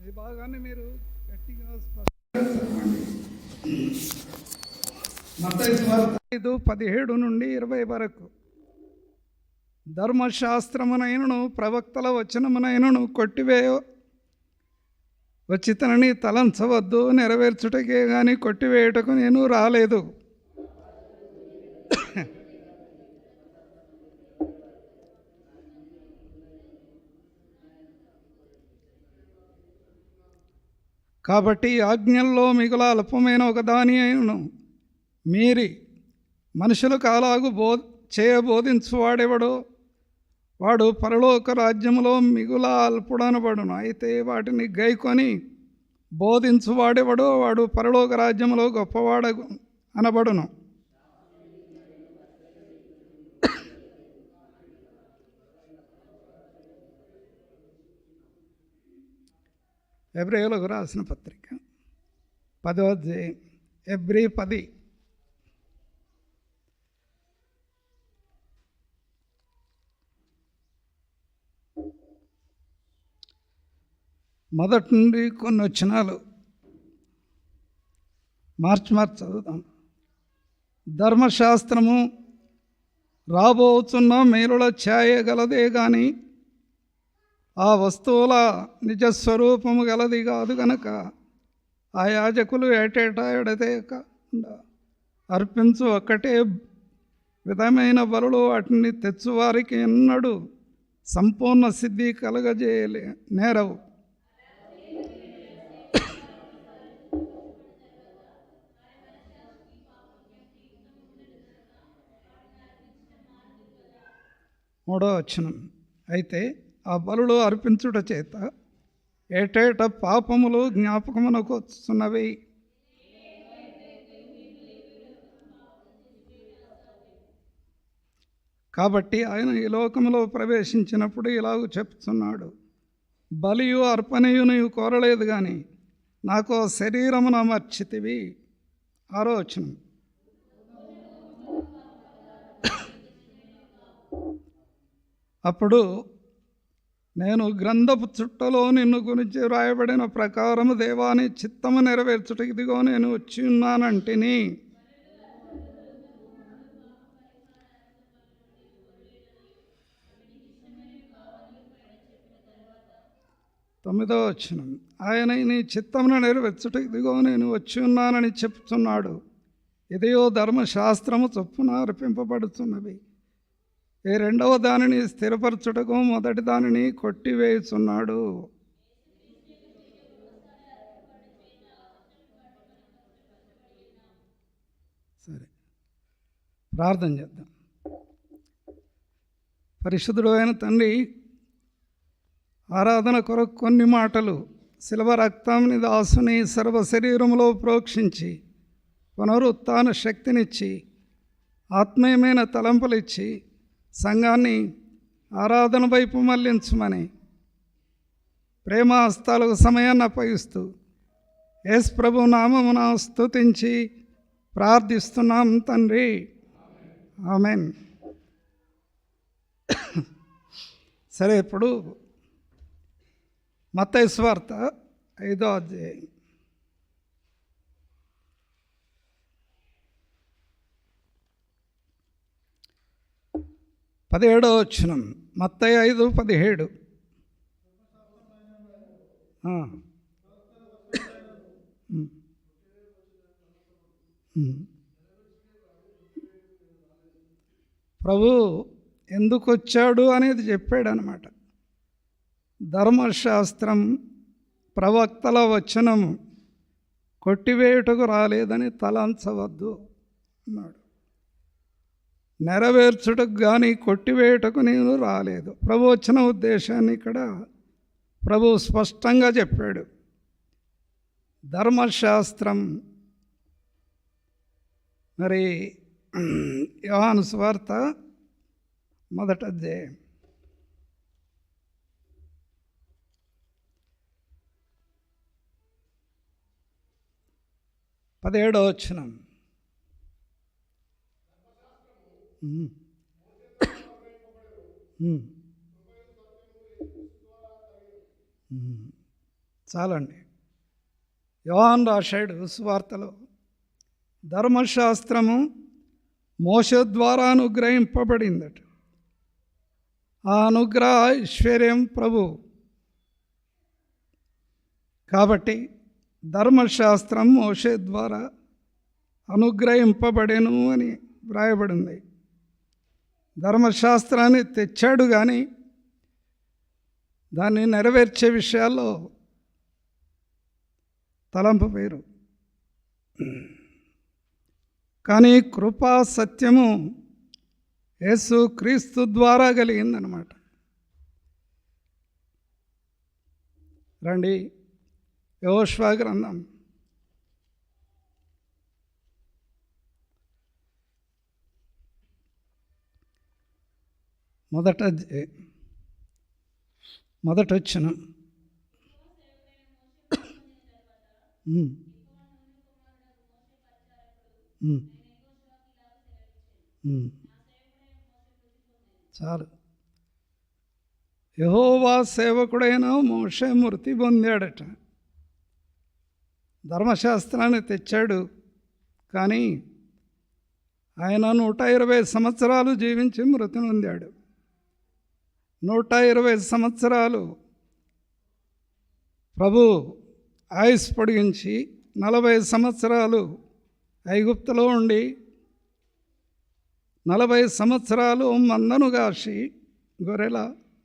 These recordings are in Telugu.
ఈ భాగాన్ని మీరు గట్టిగా మత్తయి సువార్త 5:17 నుండి 20 వరకు. ధర్మశాస్త్రమునైనను ప్రవక్తల వచనమునైనను కొట్టివేయ వచ్చితనని తలంచవద్దు, నెరవేర్చుటకే గాని కొట్టివేయుటకు నేను రాలేదు. కాబట్టి ఆజ్ఞల్లో మిగుల అల్పమైన ఒక దాని అయినను మీరి మనుషులకు అలాగు చేయబోధించువాడెవడో వాడు పరలోక రాజ్యములో మిగుల అల్పుడనబడును. అయితే వాటిని గైకొని బోధించువాడెవడో వాడు పరలోక రాజ్యములో గొప్పవాడ అనబడును. హెబ్రీయులకు రాసిన పత్రిక 10వ అధ్యాయం. హెబ్రీ 10. మొదటి నుండి కొన్ని వచనాలు మార్చి చదువుతాం. ధర్మశాస్త్రము రాబోతున్న మేలుల ఛాయ గలదే గాని ఆ వస్తువుల నిజస్వరూపము గలది కాదు గనక ఆ యాజకులు ఏటేటా ఎడతేయకుండా అర్పించు ఒక్కటే విధమైన బలులు వాటిని తెచ్చువారికి ఎన్నడూ సంపూర్ణ సిద్ధి కలగజేయలే నేరవు. మూడవ వచనం. అయితే ఆ బలులు అర్పించుట చేత ఏటేట పాపములు జ్ఞాపకమునకు వస్తున్నవి. కాబట్టి ఆయన ఈ లోకంలో ప్రవేశించినప్పుడు ఇలాగ చెప్తున్నాడు, బలియు అర్పణయు నీవు కోరలేదు కానీ నాకు శరీరమును అమర్చితివి. 6వ వచనం. అప్పుడు నేను గ్రంథపు చుట్టలో నిన్ను గురించి వ్రాయబడిన ప్రకారము దేవాని చిత్తము నెరవేర్చుటకు ఇదిగో నేను వచ్చి ఉన్నానంటిని. తొమ్మిదవ వచనం. ఆయన నీ చిత్తమును నెరవేర్చుటకు ఇదిగో నేను వచ్చి ఉన్నానని చెప్తున్నాడు. ఇదియో ధర్మశాస్త్రము చొప్పున అర్పింపబడుతున్నవి. ఈ రెండవ దానిని స్థిరపరచుటకు మొదటి దానిని కొట్టివేయుచున్నాడు. సరే, ప్రార్థన చేద్దాం. పరిశుద్ధుడు అయిన తండ్రి, ఆరాధన కొరకు కొన్ని మాటలు శిలువ రక్తాన్ని దాసుని సర్వ శరీరంలో ప్రోక్షించి పునరుత్థాన శక్తినిచ్చి ఆత్మీయమైన తలంపులిచ్చి సంఘాన్ని ఆరాధన వైపు మళ్లించమని ప్రేమ హస్తాలకు సమయాన్ని అప్పగిస్తూ యేసు ప్రభు నామమున స్తుతించి ప్రార్థిస్తున్నాం తండ్రి, ఆమేన్. సరే, ఇప్పుడు మత్తయి సువార్త 5వ అధ్యాయం. 17వ వచనం. మత్తయి 5:17. ప్రభు ఎందుకు వచ్చాడు అనేది చెప్పాడు అన్నమాట. ధర్మశాస్త్రం ప్రవక్తల వచనం కొట్టివేయుటకు రాలేదని తలంచవద్దు అన్నాడు. నెరవేర్చుటకు కానీ కొట్టివేయుటకు నేను రాలేదు. ప్రభు వచ్చిన ఉద్దేశాన్ని ఇక్కడ ప్రభు స్పష్టంగా చెప్పాడు. ధర్మశాస్త్రం మరి యోహాను సువార్త 1వ అధ్యాయం 17వ వచనం. చాలండి. యోహాను రాశాడు సువార్తలో, ధర్మశాస్త్రము మోషే ద్వారా అనుగ్రహింపబడిందట. ఆ అనుగ్రహ ఐశ్వర్యం ప్రభు. కాబట్టి ధర్మశాస్త్రం మోషే ద్వారా అనుగ్రహింపబడెను అని వ్రాయబడింది. ధర్మశాస్త్రాన్ని తెచ్చాడు కానీ దాన్ని నెరవేర్చే విషయాల్లో తలంపు వేరు. కానీ కృపా సత్యము యేసు క్రీస్తు ద్వారా కలిగిందనమాట. రండి, యెహోషువ గ్రంథం 1 వచనం. చాలు. యెహోవా సేవకుడైన మోషే మృతి పొందాడట. ధర్మశాస్త్రాన్ని తెచ్చాడు కానీ ఆయన 120 సంవత్సరాలు జీవించి మృతి పొందాడు. 120 సంవత్సరాలు ప్రభు ఆయుష్ పొడిగించి 40 సంవత్సరాలు ఐగుప్తులో ఉండి 40 సంవత్సరాలు మందను కాసి గొర్రెల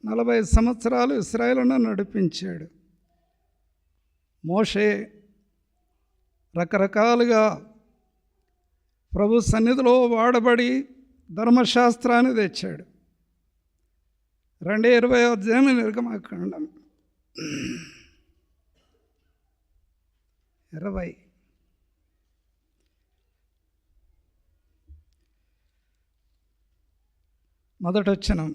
40 సంవత్సరాలు ఇశ్రాయేలును నడిపించాడు. మోషే రకరకాలుగా ప్రభు సన్నిధిలో వాడబడి ధర్మశాస్త్రాన్ని తెచ్చాడు. 2:20 నిర్గమాకాండం 20. మొదటి వచనం.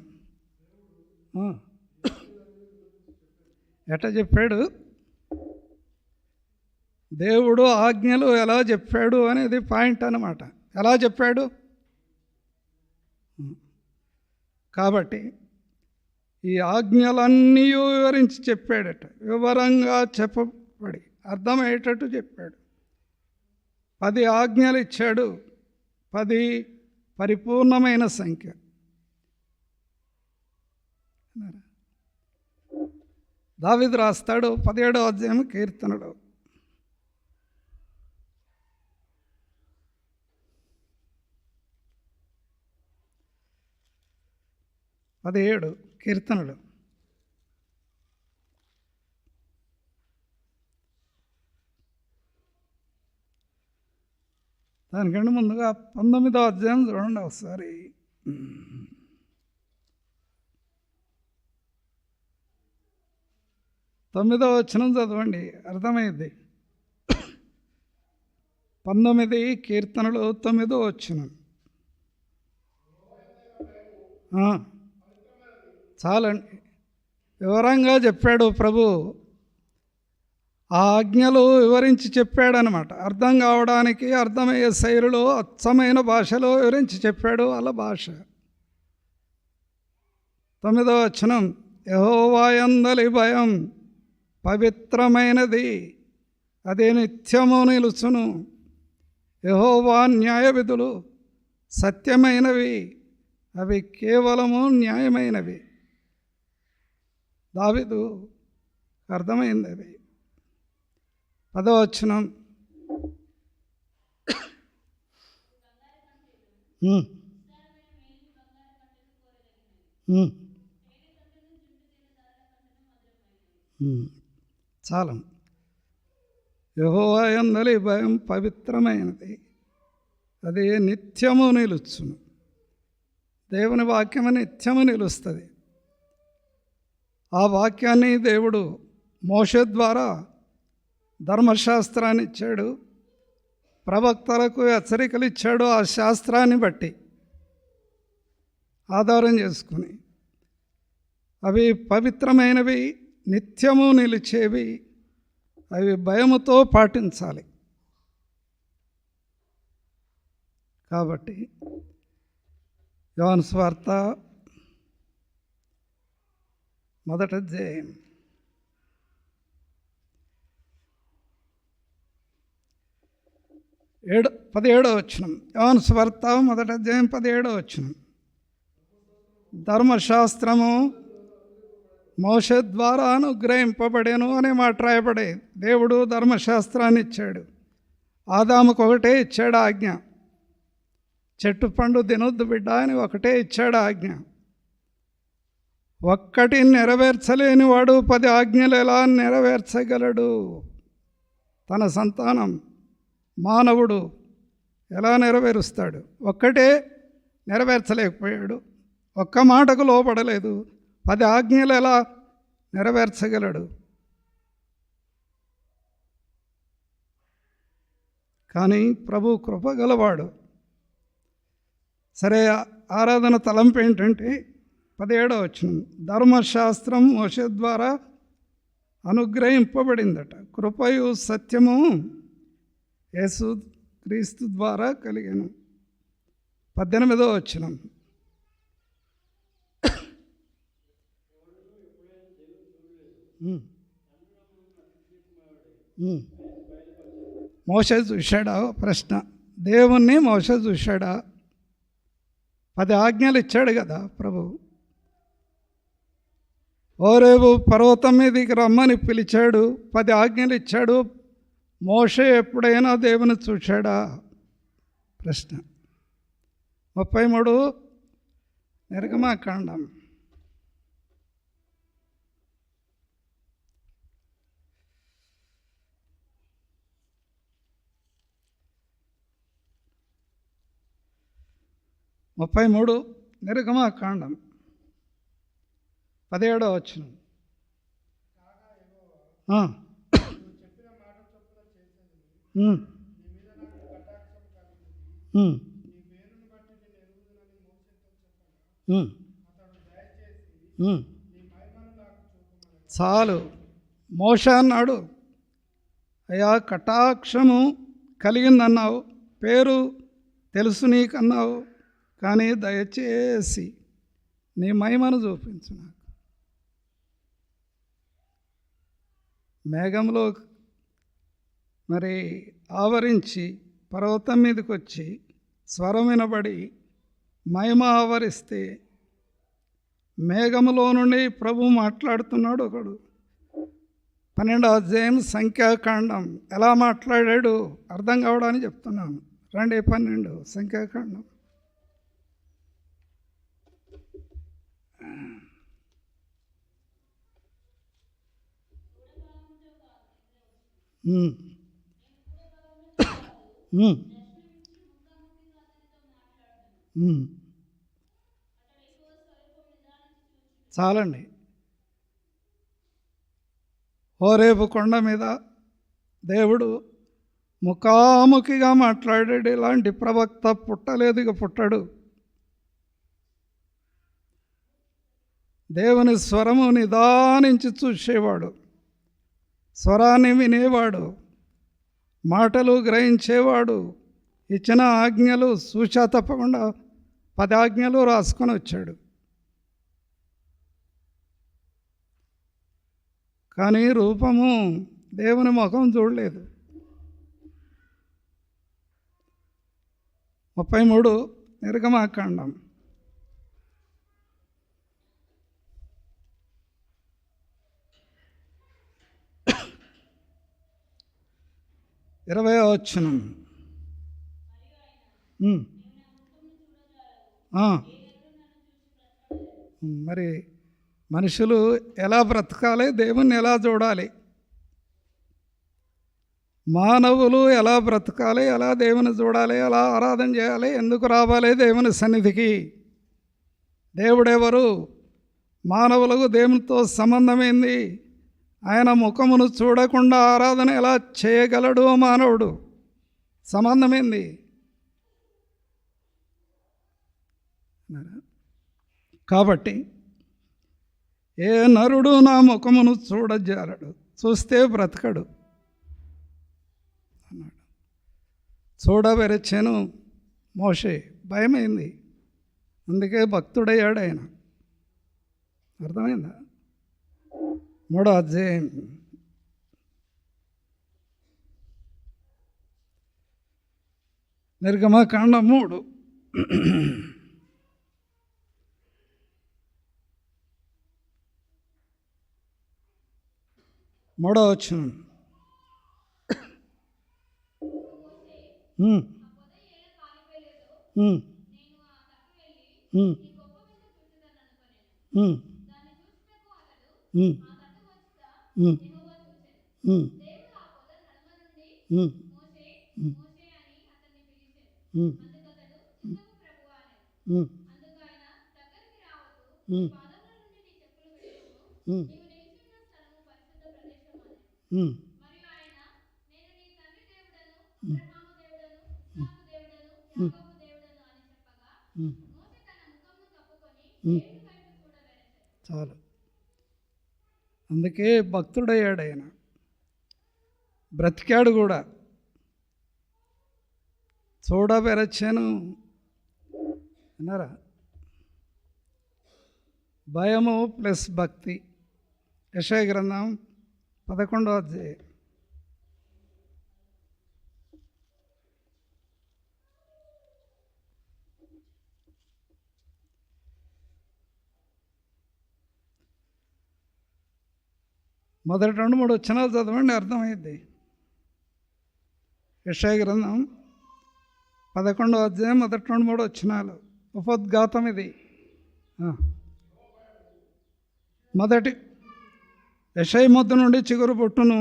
ఎట్లా చెప్పాడు దేవుడు ఆజ్ఞలు, ఎలా చెప్పాడు అనేది పాయింట్ అన్నమాట. ఎలా చెప్పాడు కాబట్టి ఈ ఆజ్ఞలన్నీ వివరించి చెప్పాడట. వివరంగా చెప్పబడి అర్థమయ్యేటట్టు చెప్పాడు. 10 ఆజ్ఞలు ఇచ్చాడు. 10 పరిపూర్ణమైన సంఖ్య. దావీదు రాస్తాడు 17వ అధ్యాయం కీర్తనలో, 17 కీర్తనలు. దానికంటే ముందుగా 19వ అధ్యాయం చూడండి ఒకసారి. 9వ వచనం చదవండి, అర్థమైంది. 19 కీర్తనలు 9వ వచనం. చాలండి, వివరంగా చెప్పాడు ప్రభు. ఆ ఆజ్ఞలు వివరించి చెప్పాడనమాట. అర్థం కావడానికి అర్థమయ్యే శైలిలో అచ్చమైన భాషలో వివరించి చెప్పాడు. వాళ్ళ భాష. 9వ వచనం, యెహోవా యందలి భయం పవిత్రమైనది, అదే నిత్యము నిలుచును. యెహోవా న్యాయ విధులు సత్యమైనవి, అవి కేవలము న్యాయమైనవి. దావీదు అర్థమైంది అది. 10వ వచనం, చాలం. యెహోవా యందలి భయం పవిత్రమైనది, అది నిత్యము నిలుచును. దేవుని వాక్యము నిత్యము నిలుస్తుంది. ఆ వాక్యాన్ని దేవుడు మోషే ద్వారా ధర్మశాస్త్రాన్ని ఇచ్చాడు. ప్రవక్తలకు హెచ్చరికలు ఇచ్చాడు. ఆ శాస్త్రాన్ని బట్టి ఆధారం చేసుకుని అవి పవిత్రమైనవి, నిత్యము నిలిచేవి, అవి భయముతో పాటించాలి. కాబట్టి యోహాను సువార్త 1వ అధ్యాయం 17వ వచనం. యోహాను సువార్త 1వ అధ్యాయం 17వ వచనం. ధర్మశాస్త్రము మోషే ద్వారా అనుగ్రహింపబడేను అనే మాట రాయబడే. దేవుడు ధర్మశాస్త్రాన్ని ఇచ్చాడు. ఆదాముకు ఒకటే ఇచ్చాడు ఆజ్ఞ, చెట్టు పండు తినొద్దు బిడ్డ అని ఒకటే ఇచ్చాడు ఆజ్ఞ. ఒక్కటి నెరవేర్చలేని వాడు 10 ఆజ్ఞలు ఎలా నెరవేర్చగలడు? తన సంతానం మానవుడు ఎలా నెరవేరుస్తాడు? ఒక్కటే నెరవేర్చలేకపోయాడు, ఒక్క మాటకు లోపడలేదు, 10 ఆజ్ఞలు ఎలా నెరవేర్చగలడు? కానీ ప్రభు కృపగలవాడు. సరే, ఆరాధన తలంపు ఏంటంటే 17వ వచనం. ధర్మశాస్త్రం మోషే ద్వారా అనుగ్రహింపబడిందట, కృపయు సత్యము యేసు క్రీస్తు ద్వారా కలిగెను. 18వ వచనం. మోషే చూశాడా? ప్రశ్న. దేవుణ్ణి మోషే చూశాడా? 10 ఆజ్ఞలు ఇచ్చాడు కదా ప్రభు. హోరేబు పర్వతం మీదకి రమ్మని పిలిచాడు, 10 ఆజ్ఞలు ఇచ్చాడు. మోషే ఎప్పుడైనా దేవుని చూశాడా? ప్రశ్న. 33 నిర్గమకాండం. నిర్గమకాండం 17వ వచనం. చాలు. మోషే అన్నాడు, అయ్యా కటాక్షము కలిగిందన్నావు, పేరు తెలుసు నీకన్నావు, కానీ దయచేసి నీ మహిమను చూపించు నాకు. మేఘంలో మరి ఆవరించి పర్వతం మీదకి వచ్చి స్వరం వినబడి మహిమ ఆవరిస్తే మేఘములో నుండి ప్రభు మాట్లాడుతున్నాడు. ఒకడు 12వ అధ్యాయం సంఖ్యాకాండం ఎలా మాట్లాడాడు అర్థం కావడానికి చెప్తున్నాను. 2:12 సంఖ్యాకాండం. చాలండి. హోరేబు కొండ మీద దేవుడు ముఖాముఖిగా మాట్లాడాడు. ఇలాంటి ప్రవక్త పుట్టలేదు, ఇక పుట్టడు. దేవుని స్వరము నిదానించి చూసేవాడు, స్వరాన్ని వినేవాడు, మాటలు గ్రహించేవాడు, ఇచ్చిన ఆజ్ఞలు సూచా తప్పకుండా 10 ఆజ్ఞలు రాసుకొని వచ్చాడు. కానీ రూపము దేవుని ముఖం చూడలేదు. 33 నిర్గమకాండం. ఇరవై వచనం. మరి మనుషులు ఎలా బ్రతకాలి, దేవుణ్ణి ఎలా చూడాలి, మానవులు ఎలా బ్రతకాలి, ఎలా దేవుని చూడాలి, ఎలా ఆరాధన చేయాలి, ఎందుకు రావాలి దేవుని సన్నిధికి, దేవుడెవరు, మానవులకు దేవునితో సంబంధమైంది, ఆయన ముఖమును చూడకుండా ఆరాధన ఎలా చేయగలడు మానవుడు, సంబంధమైంది. కాబట్టి ఏ నరుడు నా ముఖమును చూడజాలడు, చూస్తే బ్రతకడు అన్నాడు. చూడవెరచెను మోషే, భయమైంది, అందుకే భక్తుడయ్యాడు ఆయన. అర్థమైందా? 3వ అధ్యాయం. నిర్గమకాండం 3 3వ వచనం. చాలు. అందుకే భక్తుడయ్యాడు ఆయన, బ్రతికాడు కూడా. చూడబెరచాను అన్నారా? భయము ప్లస్ భక్తి. యెషయా గ్రంథం 11వ అధ్యాయం. మొదటి 2-3 వచనాలు చదవండి, అర్థమైంది. యెషయా గ్రంథం 11వ అధ్యాయం మొదటి 2-3 వచనాలు. ఉపోద్ఘాతం ఇది. మొదటి, యెషయా మొద్దు నుండి చిగురు పుట్టును,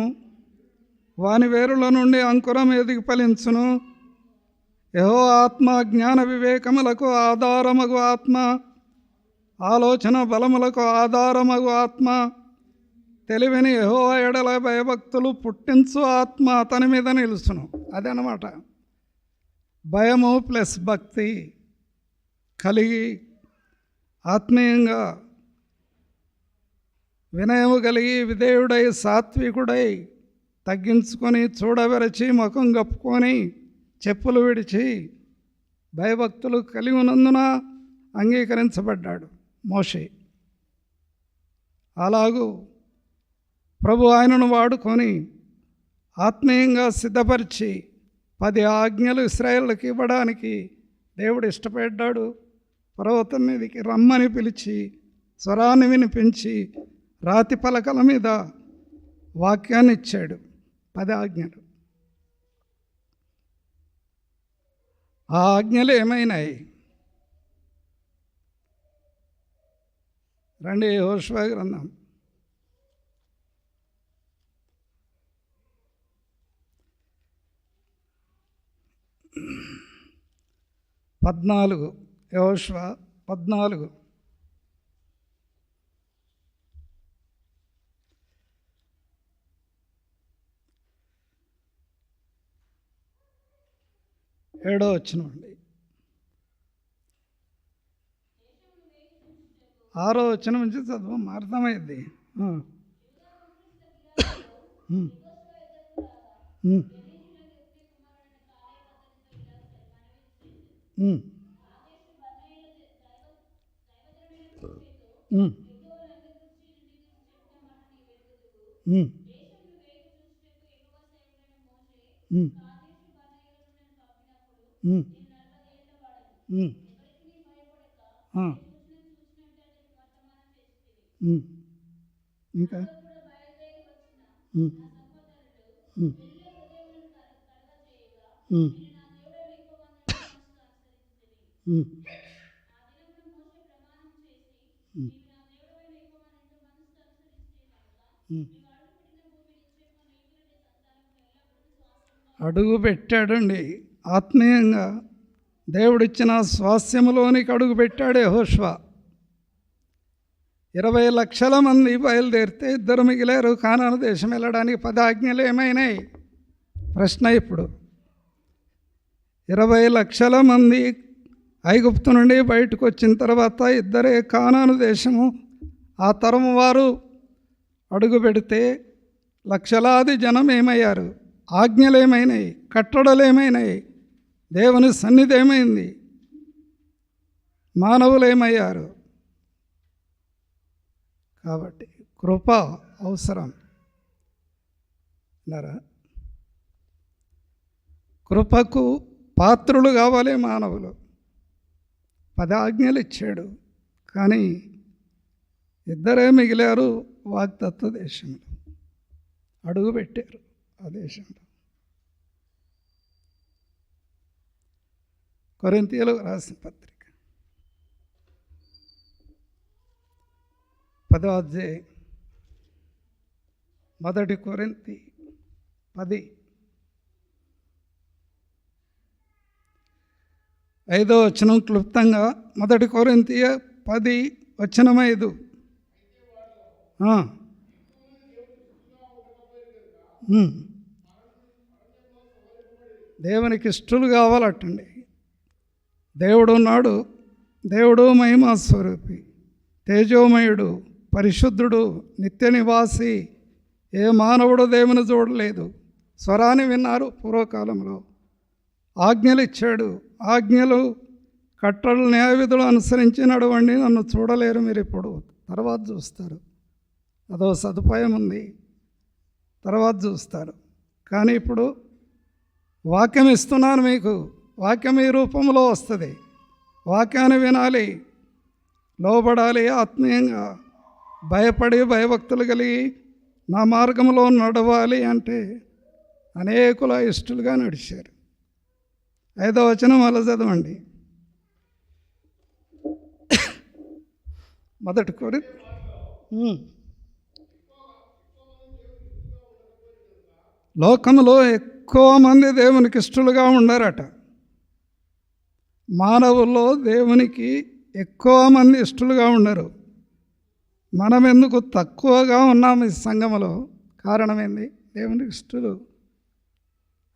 వాని వేరుల నుండి అంకురం ఎదిగి ఫలించును. యెహోవా ఆత్మ జ్ఞాన వివేకములకు ఆధారమగు ఆత్మ, ఆలోచన బలములకు ఆధారమగు ఆత్మ, తెలివిని యెహోవా ఎడల భయభక్తులు పుట్టించు ఆత్మ అతని మీద నిలుచును. అదనమాట భయము ప్లస్ భక్తి కలిగి, ఆత్మీయంగా వినయము కలిగి, విధేయుడై, సాత్వికుడై, తగ్గించుకొని, చూడబెరచి, ముఖం కప్పుకొని, చెప్పులు విడిచి, భయభక్తులు కలిగి ఉన్నందున అంగీకరించబడ్డాడు మోషే. అలాగూ ప్రభు ఆయనను వాడుకొని ఆత్మీయంగా సిద్ధపరిచి 10 ఆజ్ఞలు ఇశ్రాయేలుకి ఇవ్వడానికి దేవుడు ఇష్టపడ్డాడు. పర్వతం మీదకి రమ్మని పిలిచి, స్వరాన్ని వినిపించి, రాతి పలకల మీద వాక్యాన్ని ఇచ్చాడు. 10 ఆజ్ఞలు. ఆ ఆజ్ఞలు ఏమైనాయి? రండి, యెహోషువ గ్రంథం 14. యెహోషువ 14. ఏడో వచనం అండి. 6వ వచనం నుంచి చదువు, అర్థమైంది. ఇంకా అడుగు పెట్టాడండి. ఆత్మీయంగా దేవుడిచ్చిన స్వాస్థ్యములోనికి అడుగు పెట్టాడు యెహోషువ. 20 లక్షల మంది బయలుదేరితే 2 మిగిలారు కానాను దేశం వెళ్ళడానికి. 10 ఆజ్ఞలు ఏమైనాయి? ప్రశ్న ఇప్పుడు. 20 లక్షల మంది ఐగుప్తు నుండి బయటకు వచ్చిన తర్వాత 2 కానాను దేశము. ఆ తరము వారు అడుగు పెడితే లక్షలాది జనం ఏమయ్యారు? ఆజ్ఞలు ఏమైనాయి? కట్టడలు ఏమైనాయి? దేవుని సన్నిధి ఏమైంది? మానవులు ఏమయ్యారు? కాబట్టి కృప అవసరం. కృపకు పాత్రులు కావాలి మానవులు. 10 ఆజ్ఞలు ఇచ్చాడు, కానీ ఇద్దరే మిగిలారు వాగ్దత్త దేశంలో, అడుగు పెట్టారు ఆ దేశంలో. కొరింథీయులకు రాసిన పత్రిక 10వ అధ్యాయం 1 కొరింథీ 10 5వ వచనం క్లుప్తంగా. 1 కొరింథీ 10 వచనం 5. దేవునికి ఇష్టలు కావాలటండి. దేవుడు ఉన్నాడు, దేవుడు మహిమా స్వరూపి, తేజోమయుడు, పరిశుద్ధుడు, నిత్య నివాసి. ఏ మానవుడు దేవుని చూడలేదు. స్వరాన్ని విన్నారు పూర్వకాలంలో. ఆజ్ఞలు ఇచ్చాడు. ఆజ్ఞలు, కట్టడలు, న్యాయ విధులు అనుసరించి నడవండి, నన్ను చూడలేరు మీరు ఇప్పుడు, తర్వాత చూస్తారు. అదో సదుపాయం ఉంది, తర్వాత చూస్తారు. కానీ ఇప్పుడు వాక్యం ఇస్తున్నాను మీకు. వాక్యం ఈ రూపంలో వస్తుంది. వాక్యాన్ని వినాలి, లోబడాలి, ఆత్మీయంగా భయపడి భయభక్తులు కలిగి నా మార్గంలో నడవాలి అంటే అనేకుల ఇష్టలుగా నడిచారు. 5వ వచనం అలా చదవండి. 1 కొరింథీ లోకంలో ఎక్కువ మంది దేవునికి ఇష్టలుగా ఉండారట. మానవుల్లో దేవునికి ఎక్కువ మంది ఇష్టలుగా ఉండరు. మనం ఎందుకు తక్కువగా ఉన్నాము ఈ సంఘములో? కారణం ఏంది? దేవునికి ఇష్టలు.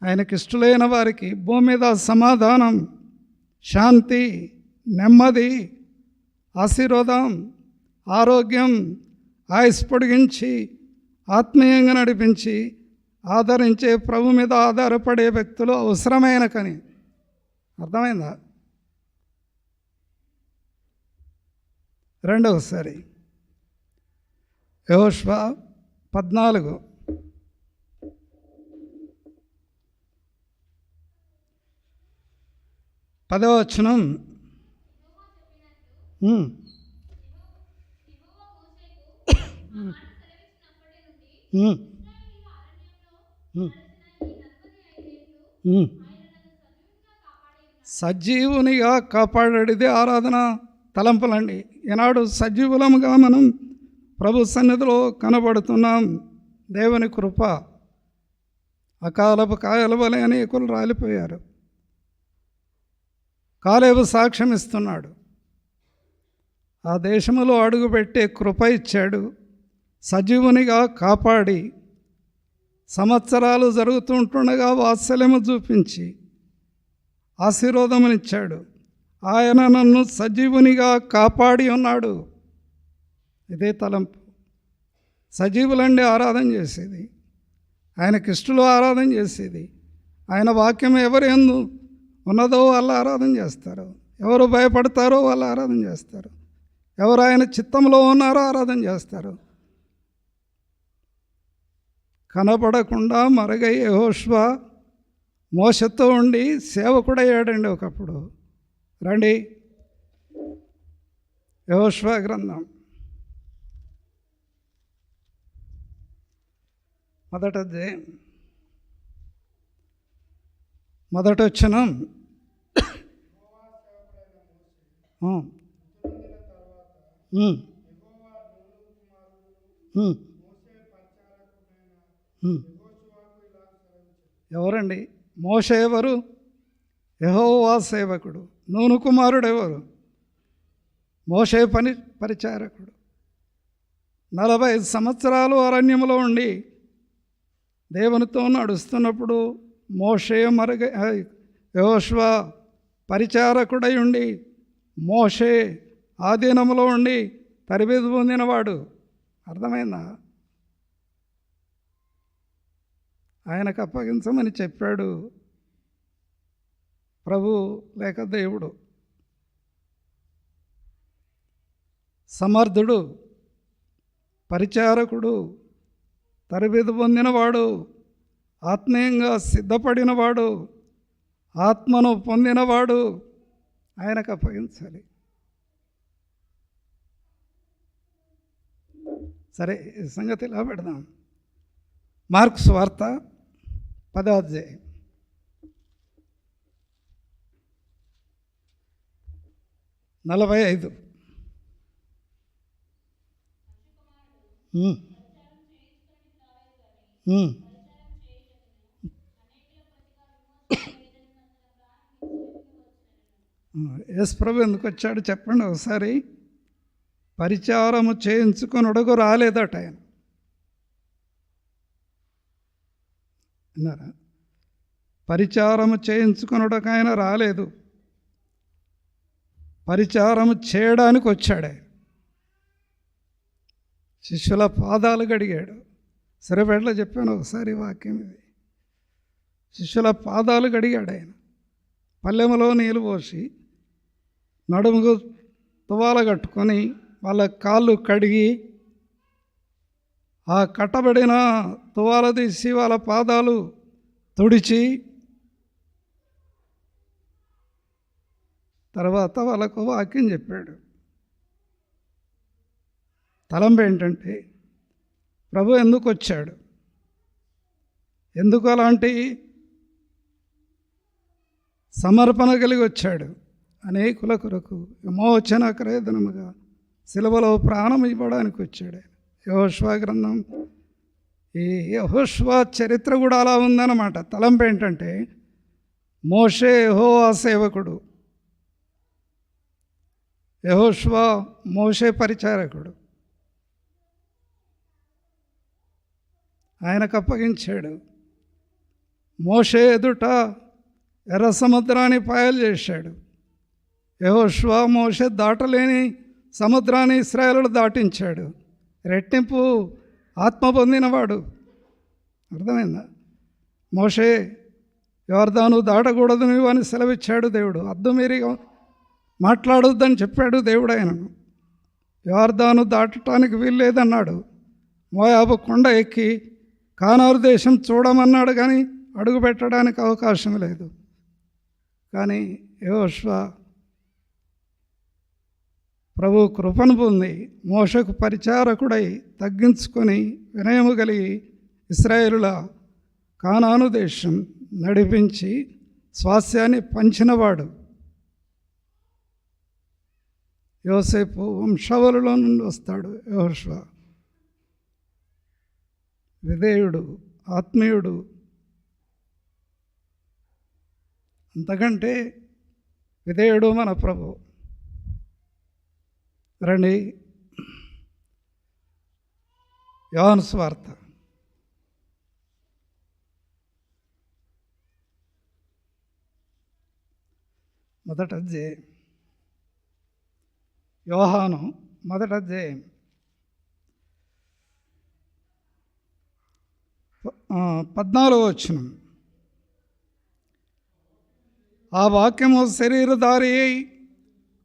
ఆయనకి ఇష్టలైన వారికి భూమి మీద సమాధానం, శాంతి, నెమ్మది, ఆశీర్వాదం, ఆరోగ్యం, ఆయుష్ పొడిగించి ఆత్మీయంగా నడిపించి ఆదరించే ప్రభు మీద ఆధారపడే వ్యక్తులు అవసరమైన కని. అర్థమైందా? రెండవసారి యెహోషువ 14 10వ వచనం. సజీవునిగా కాపాడేది ఆరాధన తలంపులండి. ఈనాడు సజీవులముగా మనం ప్రభు సన్నిధిలో కనబడుతున్నాం. దేవుని కృప. అకాలపు కాయల వలె అనేకులు రాలిపోయారు. కాలేబు సాక్ష్యం ఇస్తున్నాడు. ఆ దేశంలో అడుగుపెట్టే కృప ఇచ్చాడు. సజీవునిగా కాపాడి సంవత్సరాలు జరుగుతుంటుండగా వాత్సల్యము చూపించి ఆశీర్వాదమునిచ్చాడు. ఆయన నన్ను సజీవునిగా కాపాడి ఉన్నాడు. ఇదే తలంపు. సజీవులండి ఆరాధన చేసేది, ఆయనకి ఇష్టలు ఆరాధన చేసేది. ఆయన వాక్యం ఎవరు ఎందు ఉన్నదో వాళ్ళు ఆరాధన చేస్తారు. ఎవరు భయపడతారో వాళ్ళు ఆరాధన చేస్తారు. ఎవరు ఆయన చిత్తంలో ఉన్నారో ఆరాధన చేస్తారు. కనపడకుండా మరుగై యెహోషువ మోషతో ఉండి సేవకుడయ్యాడండి ఒకప్పుడు. రండి, యెహోషువ గ్రంథం 1వ అధ్యాయం 1వ వచనం. ఎవరండి మోషే? ఎవరు? యెహోవా సేవకుడు. నూను కుమారుడు ఎవరు? మోషే పరిచారకుడు. 45 సంవత్సరాలు అరణ్యంలో ఉండి దేవునితో నడుస్తున్నప్పుడు మోషే యెహోషువ పరిచారకుడై ఉండి మోషే ఆధీనంలో ఉండి తరబేదు పొందినవాడు. అర్థమైందా? ఆయనకు అప్పగించమని చెప్పాడు ప్రభు లేక దేవుడు. సమర్థుడు, పరిచారకుడు, తరబేదు పొందినవాడు, ఆత్మీయంగా సిద్ధపడినవాడు, ఆత్మను పొందినవాడు ఆయనకు అప్పగించాలి. సరే, ఈ సంగతి ఇలా పెడదాం. మార్క్స్ వార్త 10వ అధ్యాయం 45. యేసు ప్రభు ఎందుకు వచ్చాడు చెప్పండి ఒకసారి. పరిచారము చేయించుకొనుటకు రాలేదట ఆయన. విన్నారా? పరిచారము చేయించుకొనుటకు ఆయన రాలేదు, పరిచారము చేయడానికి వచ్చాడు ఆయన. శిష్యుల పాదాలు కడిగాడు. సరిపేటలో చెప్పాను ఒకసారి వాక్యం ఇది. శిష్యుల పాదాలు కడిగాడు ఆయన. పల్లెములో నీళ్ళు పోసి నడుముకు తువాల కట్టుకొని వాళ్ళ కాళ్ళు కడిగి ఆ కట్టబడిన తువాల తీసి వాళ్ళ పాదాలు తుడిచి తర్వాత వాళ్ళకు వాక్యం చెప్పాడు. తలంపు ఏంటంటే ప్రభు ఎందుకు వచ్చాడు, ఎందుకు అలాంటి సమర్పణ కలిగి వచ్చాడు. అనేకుల కొరకు విమోచన క్రయధనముగా సిలువలో ప్రాణం ఇవ్వడానికి వచ్చాడు. యెహోషువ గ్రంథం, ఈ యెహోషువ చరిత్ర కూడా అలా ఉందన్నమాట. తలంపు ఏంటంటే మోషే యెహోవా సేవకుడు, యెహోషువ మోషే పరిచారకుడు. ఆయనకు అప్పగించాడు. మోషే ఎదుట ఎర్ర సముద్రాన్ని పాయలు చేశాడు. యెహోషువ మోషే దాటలేని సముద్రాన్ని ఇశ్రాయేలును దాటించాడు. రెట్టింపు ఆత్మ పొందినవాడు. అర్థమైందా? మోషే యొర్దాను దాటకూడదు నువ్వు అని సెలవిచ్చాడు దేవుడు. అద్దుమీరి మాట్లాడొద్దని చెప్పాడు దేవుడు ఆయనను. యొర్దాను దాటటానికి వీల్లేదన్నాడు. మోయాబు కొండ ఎక్కి కానాను దేశం చూడమన్నాడు, కానీ అడుగు పెట్టడానికి అవకాశం లేదు. కానీ యెహోషువ ప్రభు కృపను పొంది మోషకు పరిచారకుడై తగ్గించుకొని వినయము కలిగి ఇశ్రాయేలుల కానాను దేశం నడిపించి స్వాస్యాన్ని పంచినవాడు. యోసేపు వంశావళిలో నుండి వస్తాడు యెహోషువ. విధేయుడు, ఆత్మీయుడు. అంతకంటే విధేయుడు మన ప్రభు. రండి, యోహాను సువార్త 1వ అధ్యాయం. యోహాను 1వ అధ్యాయం 14వ వచనం. ఆ వాక్యము శరీరధారి అయి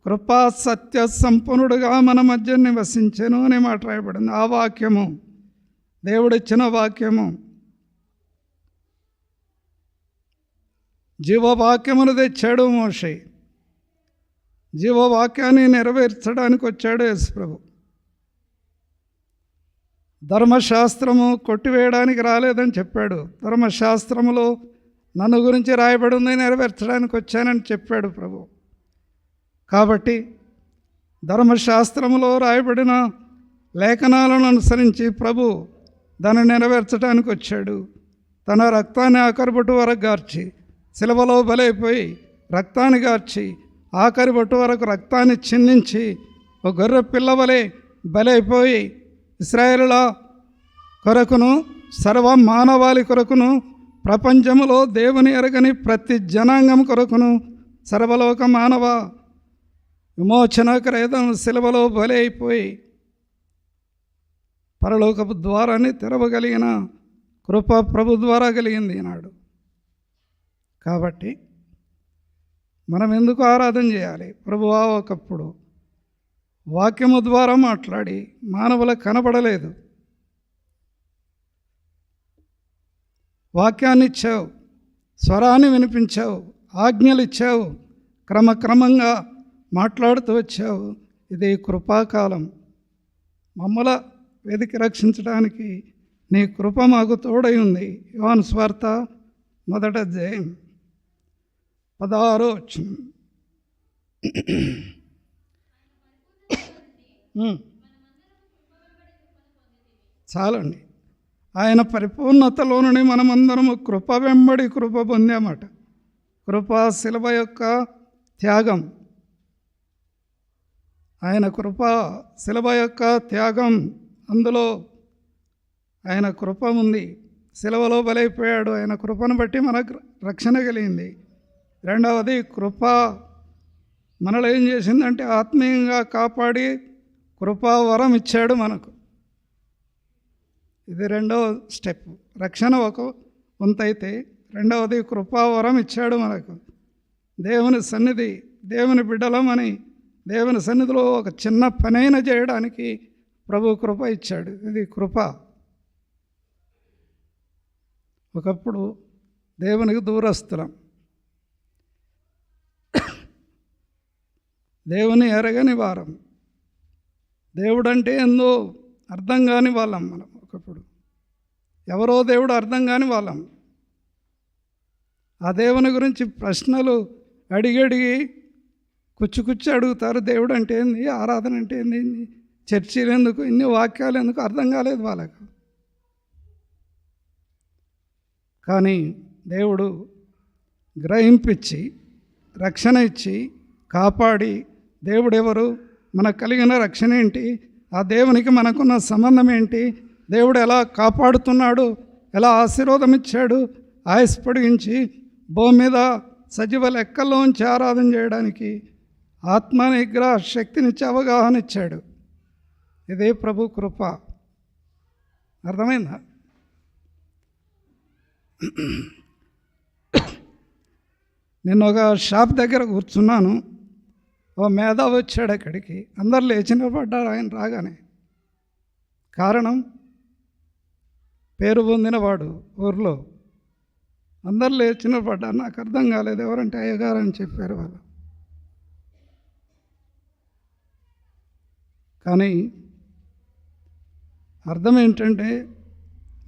కృపా సత్య సంపన్నుడుగా మన మధ్య నివసించెను అనే మాట రాయబడింది. ఆ వాక్యము దేవుడిచ్చిన వాక్యము, జీవవాక్యమును తెచ్చాడు మోషే. జీవవాక్యాన్ని నెరవేర్చడానికి వచ్చాడు యేసు ప్రభు. ధర్మశాస్త్రము కొట్టివేయడానికి రాలేదని చెప్పాడు. ధర్మశాస్త్రములో నన్ను గురించి రాయబడి ఉంది, నెరవేర్చడానికి వచ్చానని చెప్పాడు ప్రభు. కాబట్టి ధర్మశాస్త్రములో రాయబడిన లేఖనాలను అనుసరించి ప్రభు దాన్ని నెరవేర్చడానికి వచ్చాడు. తన రక్తాన్ని ఆఖరి బొట్టు వరకు గార్చి, సిలువలో బలైపోయి రక్తాన్ని గార్చి ఆఖరి బొట్టు వరకు రక్తాన్ని చిందించి ఒక గొర్రె పిల్లవలే బలైపోయి ఇశ్రాయేలుల కొరకును సర్వ మానవాళి కొరకును ప్రపంచములో దేవుని ఎరగని ప్రతి జనాంగం కొరకును సర్వలోక మానవ విమోచన క్రయదం సిలువలో బలి అయిపోయి పరలోకపు ద్వారాన్ని తెరవగలిగిన కృప ప్రభు ద్వారా కలిగింది ఈనాడు. కాబట్టి మనం ఎందుకు ఆరాధన చేయాలి? ప్రభువా ఒకప్పుడు వాక్యము ద్వారా మాట్లాడి మానవులకు కనబడలేదు, వాక్యాన్ని ఇచ్చావు, స్వరాన్ని వినిపించావు, ఆజ్ఞలు ఇచ్చావు, క్రమక్రమంగా మాట్లాడుతూ వచ్చావు. ఇది కృపాకాలం. మమ్మల వెతికి రక్షించడానికి నీ కృప మాకు తోడై ఉంది. యోహాను సువార్త 1వ అధ్యాయం 16వ వచనం. చాలండి. ఆయన పరిపూర్ణతలో నుండి మనమందరము కృప వెంబడి కృప పొందామట. కృప శిలువ యొక్క త్యాగం. ఆయన కృప శిలువ యొక్క త్యాగం, అందులో ఆయన కృప ఉంది. శిలువలో బలైపోయాడు. ఆయన కృపను బట్టి మనకు రక్షణ కలిగింది. రెండవది, కృప మనలో ఏం చేసిందంటే ఆత్మీయంగా కాపాడి కృపా వరం ఇచ్చాడు మనకు. ఇది రెండవ స్టెప్. రక్షణ ఒక వంతైతే రెండవది కృపావరం ఇచ్చాడు మనకు. దేవుని సన్నిధి, దేవుని బిడ్డలమని దేవుని సన్నిధిలో ఒక చిన్న పనైనా చేయడానికి ప్రభు కృప ఇచ్చాడు. ఇది కృప. ఒకప్పుడు దేవునికి దూరస్తులం, దేవుని ఎరగని వారం, దేవుడంటే ఏందో అర్థం కాని వాళ్ళం. మనం ఒకప్పుడు ఎవరో దేవుడు అర్థం కాని వాళ్ళం. ఆ దేవుని గురించి ప్రశ్నలు అడిగి కుచ్చి అడుగుతారు. దేవుడు అంటే ఏంది, ఆరాధన అంటే ఏంది, చర్చలు ఎందుకు, ఇన్ని వాక్యాలు ఎందుకు, అర్థం కాలేదు వాళ్ళకు. కానీ దేవుడు గ్రహింపించి రక్షణ ఇచ్చి కాపాడి, దేవుడు ఎవరు, మనకు కలిగిన రక్షణ ఏంటి, ఆ దేవునికి మనకున్న సంబంధం ఏంటి, దేవుడు ఎలా కాపాడుతున్నాడు, ఎలా ఆశీర్వాదం ఇచ్చాడు, ఆయుష్ పొడిగించి భూమి మీద సజీవ లెక్కల్లోంచి ఆరాధన చేయడానికి ఆత్మ నిగ్రహ శక్తినిచ్చి అవగాహన ఇచ్చాడు. ఇదే ప్రభు కృప. అర్థమైందా? నేను ఒక షాప్ దగ్గర కూర్చున్నాను. ఓ మేధావి వచ్చాడు అక్కడికి. అందరు లేచి నిలబడ్డారు ఆయన రాగానే. కారణం, పేరు పొందినవాడు ఊర్లో. అందరు లేచి నిలబడ్డారు. నాకు అర్థం కాలేదు ఎవరంటే అయ్యగారు అని చెప్పారు వాళ్ళు. కానీ అర్థం ఏంటంటే,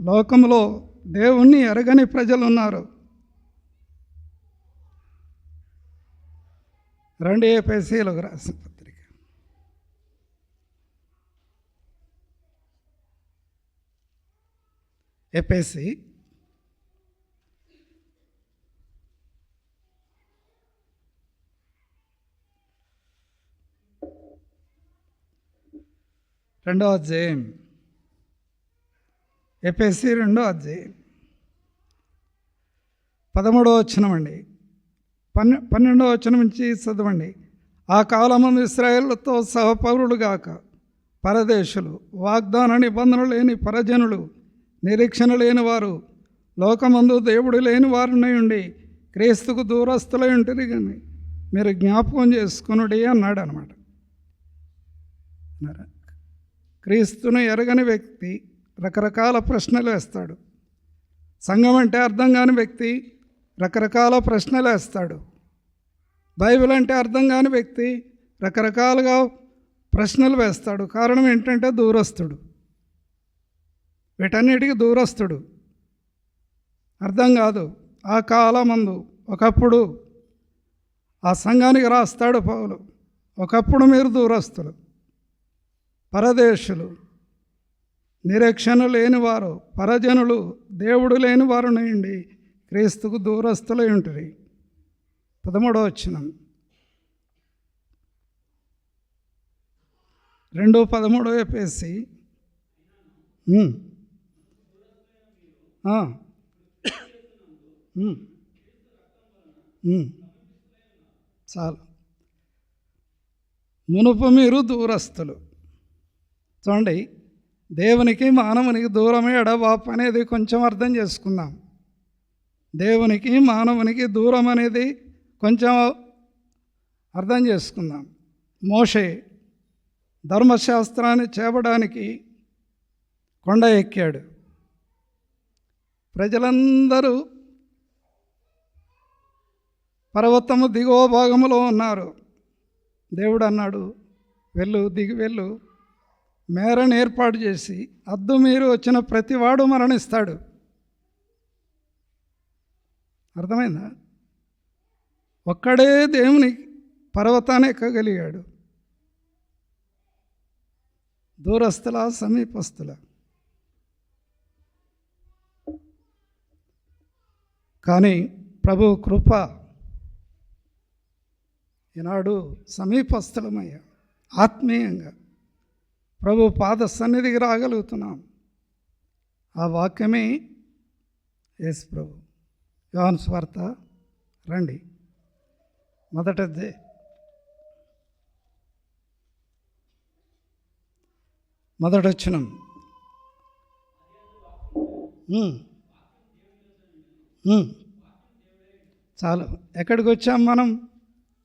లోకంలో దేవుణ్ణి ఎరగని ప్రజలు ఉన్నారు. రండి ఎఫెసీయులకు రాసిన పత్రిక, ఎఫెసీ 2వ అధ్యాయం, ఎఫెసీ 2వ అధ్యాయం 13వ వచనం అండి. 12వ వచనం నుంచి చదవండి. ఆ కాలమందు ఇశ్రాయేలుతో సహపౌరులుగాక పరదేశులు, వాగ్దాన నిబంధనలు లేని పరజనులు, నిరీక్షణ లేని వారు, లోకమందు దేవుడు లేని వారిని ఉండి క్రీస్తుకు దూరస్తులై ఉంటుంది. కానీ మీరు జ్ఞాపకం చేసుకునుడి అన్నాడు అనమాట. క్రీస్తును ఎరగని వ్యక్తి రకరకాల ప్రశ్నలు వేస్తాడు. సంఘం అంటే అర్థం కాని వ్యక్తి రకరకాల ప్రశ్నలు వేస్తాడు. బైబిల్ అంటే అర్థం కాని వ్యక్తి రకరకాలుగా ప్రశ్నలు వేస్తాడు. కారణం ఏంటంటే దూరస్తుడు, వీటన్నిటికీ దూరస్తుడు. అర్థం కాదు. ఆ కాలమందు ఒకప్పుడు ఆ సంఘానికి రాస్తాడు పౌలు, ఒకప్పుడు మీరు దూరస్తులు, పరదేశులు, నిరీక్షణ లేనివారు, పరజనులు, దేవుడు లేని వారు నుండి క్రీస్తుకు దూరస్తులై ఉంటుంది. 13వ వచనం, 2:13 ఎఫెసీ. చాలు. మునుపు మీరు దూరస్తులు. చూడండి, దేవునికి మానవునికి దూరమే ఎడబాపు అనేది కొంచెం అర్థం చేసుకుందాం. దేవునికి మానవునికి దూరం అనేది కొంచెం అర్థం చేసుకుందాం. మోషే ధర్మశాస్త్రాన్ని చేపడానికి కొండ ఎక్కాడు. ప్రజలందరూ పర్వతము దిగువ భాగములో ఉన్నారు. దేవుడు అన్నాడు, వెళ్ళు, దిగి వెళ్ళు, మేరను ఏర్పాటు చేసి అద్దు మీరు వచ్చిన ప్రతివాడు మరణిస్తాడు. అర్థమైందా? ఒక్కడే దేవుని పర్వతాన్ని ఎక్కగలిగాడు. దూరస్థుల సమీపస్థుల. కానీ ప్రభు కృప, ఈనాడు సమీపస్థులమయ్యా, ఆత్మీయంగా ప్రభు పాద సన్నిధికి రాగలుగుతున్నాం. ఆ వాక్యమే యేసు ప్రభు. యోహాను సువార్త రండి, మొదటిది మొదటొచ్చినం. చాలు. ఎక్కడికి వచ్చాం మనం?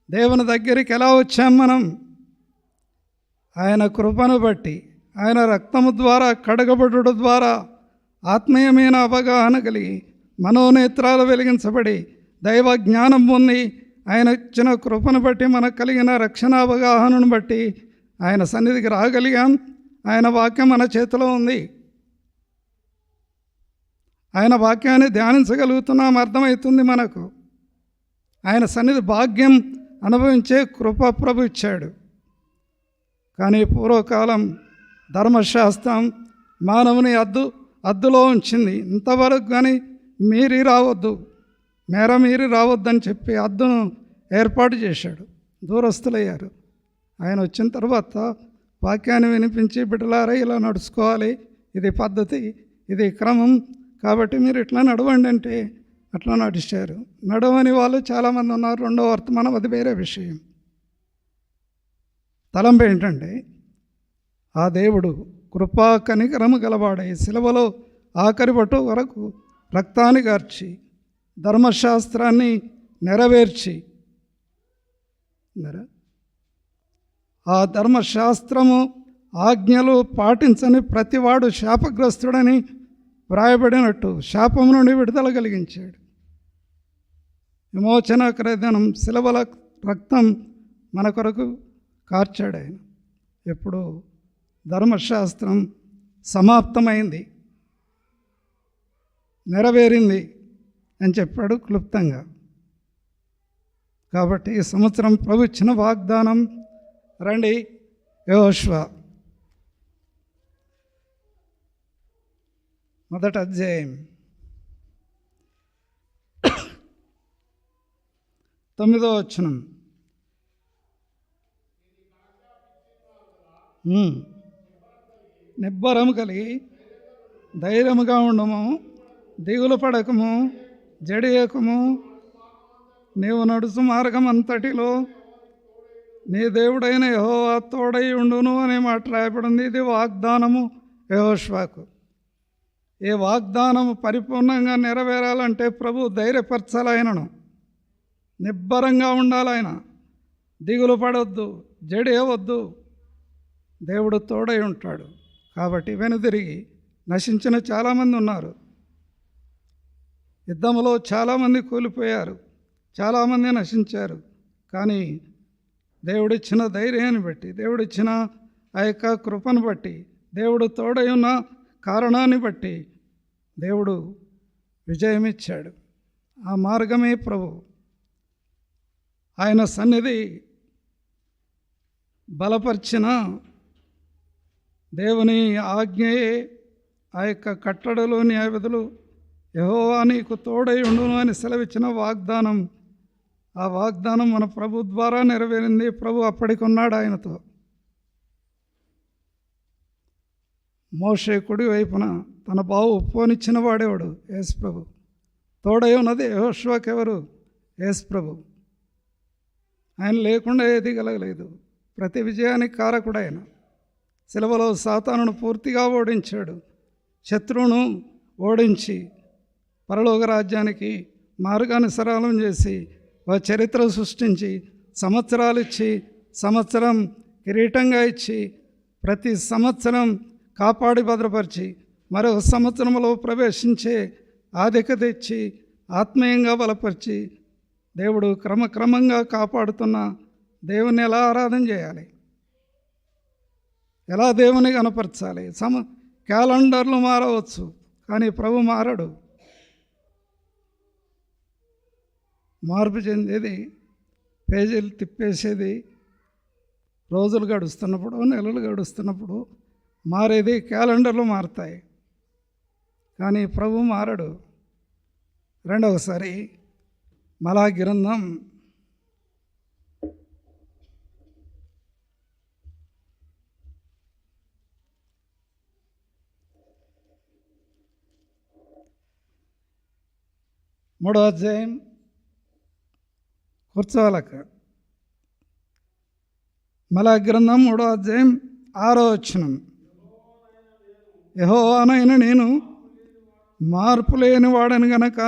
దేవుని దగ్గరికి ఎలా వచ్చాం మనం? ఆయన కృపను బట్టి, ఆయన రక్తము ద్వారా కడగబడుట ద్వారా ఆత్మీయమైన అవగాహన కలిగి, మనోనేత్రాలు వెలిగించబడి, దైవ జ్ఞానం పొంది, ఆయన ఇచ్చిన కృపను బట్టి మనకు కలిగిన రక్షణ అవగాహనను బట్టి ఆయన సన్నిధికి రాగలిగాం. ఆయన వాక్యం మన చేతిలో ఉంది. ఆయన వాక్యాన్ని ధ్యానించగలుగుతున్నాం, అర్థమవుతుంది మనకు. ఆయన సన్నిధి భాగ్యం అనుభవించే కృప ప్రభు ఇచ్చాడు. కానీ పూర్వకాలం ధర్మశాస్త్రం మానవుని అద్దులో ఉంచింది. ఇంతవరకు కానీ మీరి రావద్దు, మీరి రావద్దని చెప్పి అద్దును ఏర్పాటు చేశాడు. దూరస్తులయ్యారు. ఆయన వచ్చిన తర్వాత వాక్యాన్ని వినిపించి, బిడ్డలారా ఇలా నడుచుకోవాలి, ఇది పద్ధతి, ఇది క్రమం, కాబట్టి మీరు ఇట్లా నడవండి అంటే అట్లా నడిచారు. నడవని వాళ్ళు చాలామంది ఉన్నారు. రెండవ వర్తమానం, అది వేరే విషయం. తలంపు ఏంటంటే, ఆ దేవుడు కృపా కనికరము గలవాడై సిలువలో ఆఖరి పట్టు వరకు రక్తాన్ని గార్చి ధర్మశాస్త్రాన్ని నెరవేర్చి, ఆ ధర్మశాస్త్రము ఆజ్ఞలు పాటించని ప్రతివాడు శాపగ్రస్తుడని వ్రాయబడినట్టు శాపము నుండి విడుదల కలిగించాడు. విమోచన క్రయధనం, సిలువల రక్తం మన కొరకు కార్చాడు ఆయన. ఎప్పుడు ధర్మశాస్త్రం సమాప్తమైంది, నెరవేరింది అని చెప్పాడు క్లుప్తంగా. కాబట్టి ఈ సంవత్సరం ప్రభు ఇచ్చిన వాగ్దానం, రండి యెహోషువ మొదటి అధ్యాయం 9వ వచనం. నిబ్బరము కలిగి ధైర్యముగా ఉండము, దిగులు పడకము, జడియకము, నీవు నడుచు మార్గం అంతటిలో నీ దేవుడైన యెహోవా తోడై ఉండును అనే మాట రాయబడింది. ఇది వాగ్దానము యెహోషువకు. ఈ వాగ్దానము పరిపూర్ణంగా నెరవేరాలంటే ప్రభు ధైర్యపరచాలి, ఆయనను నిబ్బరంగా ఉండాలి, ఆయన దిగులు పడవద్దు, జడేయవద్దు, దేవుడు తోడై ఉంటాడు. కాబట్టి వెనుదిరిగి నశించిన చాలామంది ఉన్నారు. యుద్ధంలో చాలామంది కూలిపోయారు, చాలామంది నశించారు. కానీ దేవుడిచ్చిన ధైర్యాన్ని బట్టి, దేవుడిచ్చిన ఆ యొక్క కృపను బట్టి, దేవుడు తోడై ఉన్న కారణాన్ని బట్టి దేవుడు విజయమిచ్చాడు. ఆ మార్గమే ప్రభు. ఆయన సన్నిధి బలపరిచిన దేవుని ఆజ్ఞయే, ఆ యొక్క కట్టడలు, న్యాయవిధులు, యెహోవా నీకు తోడై ఉండును అని సెలవిచ్చిన వాగ్దానం. ఆ వాగ్దానం మన ప్రభు ద్వారా నెరవేరింది. ప్రభు అప్పటికున్నాడు ఆయనతో. మోషే కుడి వైపున తన బావు పోనిచ్చిన వాడేవాడు యేసు ప్రభు. తోడై ఉన్నది యెహోషువకు ఎవరు? యేసు ప్రభు. ఆయన లేకుండా ఏది కలగలేదు. ప్రతి విజయానికి కారకుడు ఆయన. సిలువలో సాతానును పూర్తిగా ఓడించాడు. శత్రువును ఓడించి పరలోక రాజ్యానికి మార్గాన్ని సరళం చేసి ఒక చరిత్ర సృష్టించి, సంవత్సరాలు ఇచ్చి, సంవత్సరం కిరీటంగా ఇచ్చి, ప్రతి సంవత్సరం కాపాడి భద్రపరిచి, మరొక సంవత్సరంలో ప్రవేశించే ఆధిక్యత ఇచ్చి, ఆత్మీయంగా బలపరిచి, దేవుడు క్రమక్రమంగా కాపాడుతున్న దేవుని ఎలా ఆరాధన చేయాలి, ఎలా దేవుని కనపరచాలి. క్యాలెండర్లు మారవచ్చు, కానీ ప్రభు మారడు. మార్పు చెందేది, పేజీలు తిప్పేసేది రోజులు గడుస్తున్నప్పుడు, నెలలు గడుస్తున్నప్పుడు మారేది, క్యాలెండర్లు మారుతాయి, కానీ ప్రభు మారడు. రెండవసారి మలాకి గ్రంథం 3వ అధ్యాయం కూర్చోవాలక. మలాకి గ్రంథం 3వ అధ్యాయం 6వ వచనం. యెహోవానైన నేను మార్పు లేని వాడని గనక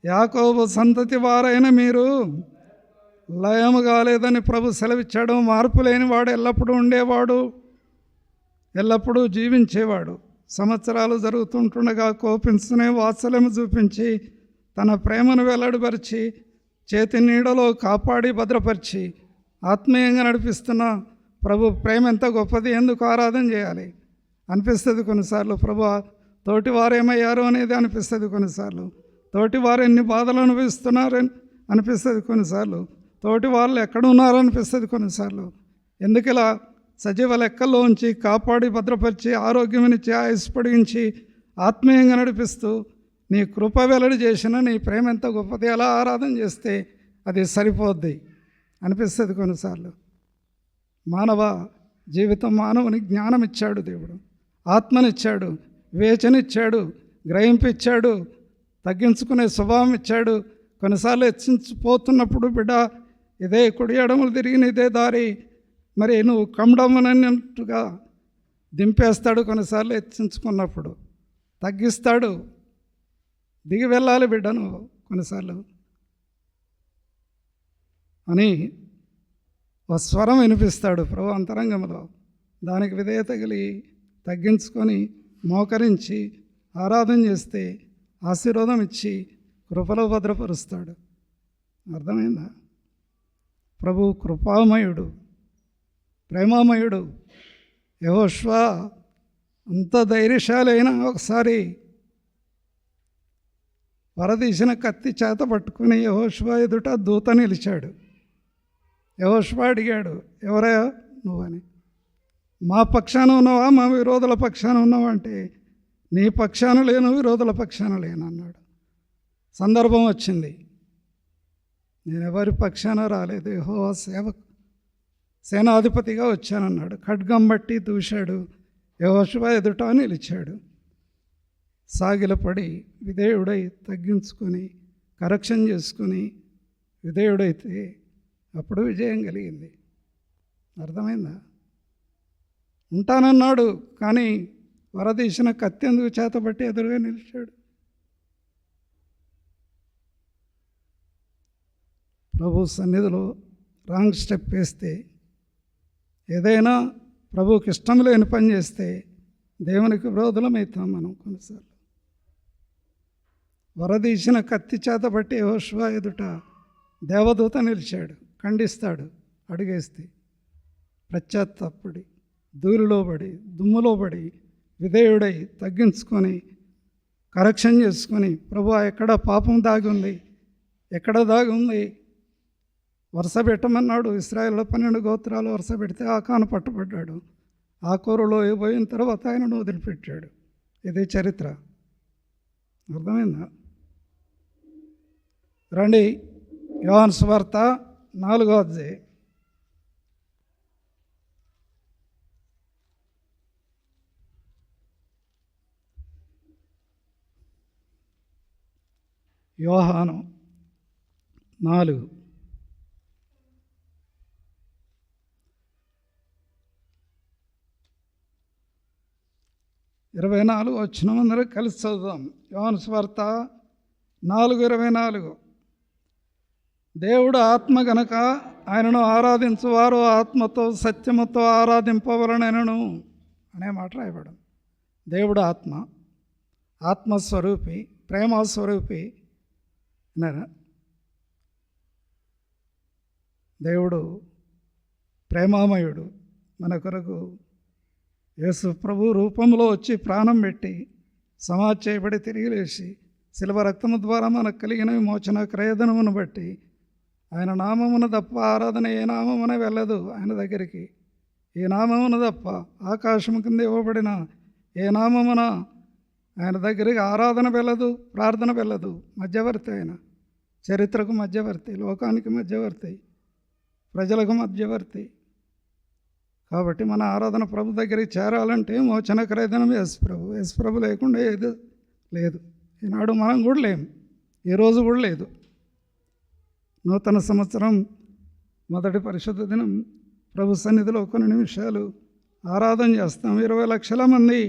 యాకోబు సంతతి వారైన మీరు లయము కాలేదని ప్రభు సెలవిచ్చాడు. మార్పు లేనివాడు ఎల్లప్పుడూ ఉండేవాడు, ఎల్లప్పుడూ జీవించేవాడు. సంవత్సరాలు జరుగుతుంటుండగా కోపించునే వాత్సల్యము చూపించి తన ప్రేమను వెల్లడిపరిచి చేతి నీడలో కాపాడి భద్రపరిచి ఆత్మీయంగా నడిపిస్తున్న ప్రభు ప్రేమ ఎంత గొప్పది, ఎందుకు ఆరాధన చేయాలి అనిపిస్తుంది కొన్నిసార్లు. ప్రభు తోటి వారేమయ్యారు అనేది అనిపిస్తుంది కొన్నిసార్లు. తోటి వారు ఎన్ని బాధలు అనుభవిస్తున్నారు అనిపిస్తుంది కొన్నిసార్లు. తోటి వాళ్ళు ఎక్కడున్నారు అనిపిస్తుంది కొన్నిసార్లు. ఎందుకు ఇలా సజీవ లెక్కల్లోంచి కాపాడి భద్రపరిచి ఆరోగ్యమినిచ్చి ఆయుష్పడిగించి ఆత్మీయంగా నడిపిస్తూ నీ కృప వెల్లడి చేసిన నీ ప్రేమ ఎంత గొప్పది, ఎలా ఆరాధన చేస్తే అది సరిపోద్ది అనిపిస్తుంది కొన్నిసార్లు. మానవ జీవితం, మానవుని జ్ఞానం ఇచ్చాడు దేవుడు, ఆత్మనిచ్చాడు, వివేచనిచ్చాడు, గ్రహింపిచ్చాడు, తగ్గించుకునే స్వభావం ఇచ్చాడు. కొన్నిసార్లు హెచ్చించిపోతున్నప్పుడు బిడ్డ ఇదే కుడి ఎడమలు తిరిగిన ఇదే దారి, మరి నువ్వు కమ్మడమనట్టుగా దింపేస్తాడు. కొన్నిసార్లు హెచ్చించుకున్నప్పుడు తగ్గిస్తాడు, దిగి వెళ్ళాలి బిడ్డ నువ్వు కొన్నిసార్లు అని ఒక స్వరం వినిపిస్తాడు ప్రభు అంతరంగంలో. దానికి విధేయత కలిగి తగ్గించుకొని మోకరించి ఆరాధన చేస్తే ఆశీర్వాదం ఇచ్చి కృపలో భద్రపరుస్తాడు. అర్థమైందా? ప్రభు కృపామయుడు, ప్రేమామయుడు. యెహోషువ అంత ధైర్యశాలి అయినా ఒకసారి వరదీసిన కత్తి చేత పట్టుకుని యెహోషువ ఎదుట దూత నిలిచాడు. యెహోషువ అడిగాడు, ఎవరయ్యా నువ్వని. మా పక్షాన ఉన్నావా, మా విరోధుల పక్షాన ఉన్నావా అంటే, నీ పక్షాన లేను, విరోధుల పక్షాన లేను అన్నాడు. సందర్భం వచ్చింది, నేను ఎవరి పక్షాన రాలేదు, యెహోవా సేనాధిపతిగా వచ్చానన్నాడు. ఖడ్గం బట్టి దూశాడు, యెహోషువ ఎదుట నిలిచాడు. సాగిలపడి విధేయుడై తగ్గించుకొని కరెక్షన్ చేసుకుని విధేయుడైతే అప్పుడు విజయం కలిగింది. అర్థమైందా? ఉంటానన్నాడు, కానీ వరదీసిన కత్తి ఎందుకు చేతబట్టి ఎదురుగా నిలిచాడు. ప్రభు సన్నిధిలో రాంగ్ స్టెప్ వేస్తే, ఏదైనా ప్రభువుకి ఇష్టం లేని పని చేస్తే దేవునికి విరోధులమవుతాం మనం కొన్నిసార్లు. వరదీసిన కత్తి చేతబట్టి యెహోషువ ఎదుట దేవదూత నిలిచాడు. ఖండిస్తాడు అడిగేస్తే. పశ్చాత్తాపడి ధూళిలో పడి దుమ్ములో పడి విధేయుడై తగ్గించుకొని కరెక్షన్ చేసుకొని, ప్రభువా ఎక్కడ పాపం దాగి ఉంది, ఎక్కడ దాగి ఉంది వరుస పెట్టమన్నాడు. ఇశ్రాయేలులో 12 గోత్రాలు వరుస పెడితే ఆకాను పట్టుబడ్డాడు. ఆ కూరలో పోయిన తర్వాత ఆయనను వదిలిపెట్టాడు. ఇదే చరిత్ర. అర్థమైందా? రండి, యోహాను సువార్త 4వ అధ్యాయం. యోహాను 4 24 వచనం అందరూ కలిసి చదువుదాం. యోహాను సువార్త 4:24. దేవుడు ఆత్మ గనక ఆయనను ఆరాధించువారు ఆత్మతో సత్యముతో ఆరాధింపవలనెనను అనే మాట రాయబడం. దేవుడు ఆత్మ, ఆత్మస్వరూపి, ప్రేమస్వరూపి. దేవుడు ప్రేమామయుడు. మన కొరకు యేసు ప్రభు రూపంలో వచ్చి ప్రాణం పెట్టి సమాధి చేయబడి తిరిగి లేచి శిలువ రక్తము ద్వారా మనకు కలిగిన విమోచన క్రయధనమును బట్టి ఆయన నామమున తప్ప ఆరాధన ఏ నామమున వెళ్ళదు ఆయన దగ్గరికి. ఏ నామమున తప్ప ఆకాశము కింద ఇవ్వబడిన ఏ నామమున ఆయన దగ్గరికి ఆరాధన వెళ్ళదు, ప్రార్థన వెళ్ళదు. మధ్యవర్తి ఆయన, చరిత్రకు మధ్యవర్తి, లోకానికి మధ్యవర్తి, ప్రజలకు మధ్యవర్తి. కాబట్టి మన ఆరాధన ప్రభు దగ్గరికి చేరాలంటే మోచన క్రయధనం యేసుప్రభు. యేసుప్రభు లేకుండా ఏది లేదు. ఈనాడు మనం కూడా లేము, ఈరోజు కూడా లేదు. నూతన సంవత్సరం మొదటి పరిశుద్ధ దినం ప్రభు సన్నిధిలో కొన్ని నిమిషాలు ఆరాధన చేస్తాం. 20 లక్షల మంది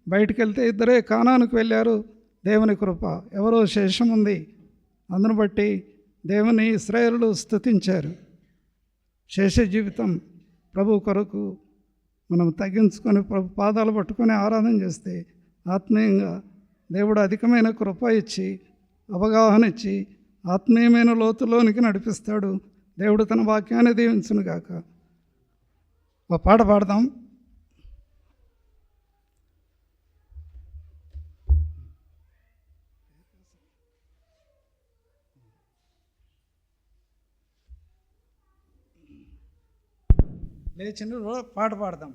బయటికి వెళ్తే 2 కానానుకు వెళ్ళారు. దేవుని కృప. ఎవరో శేషం ఉంది. అందును బట్టి దేవుని ఇశ్రాయేలులు స్తుతించారు. శేష జీవితం ప్రభు కొరకు మనం తగ్గించుకొని ప్రభు పాదాలు పట్టుకొని ఆరాధన చేస్తే ఆత్మీయంగా దేవుడు అధికమైన కృప ఇచ్చి అవగాహన ఇచ్చి ఆత్మీయమైన లోతులోనికి నడిపిస్తాడు. దేవుడు తన వాక్యాన్ని దీవించును గాక. ఒక పాట పాడదాం. లేచిన పాట పాడదాం.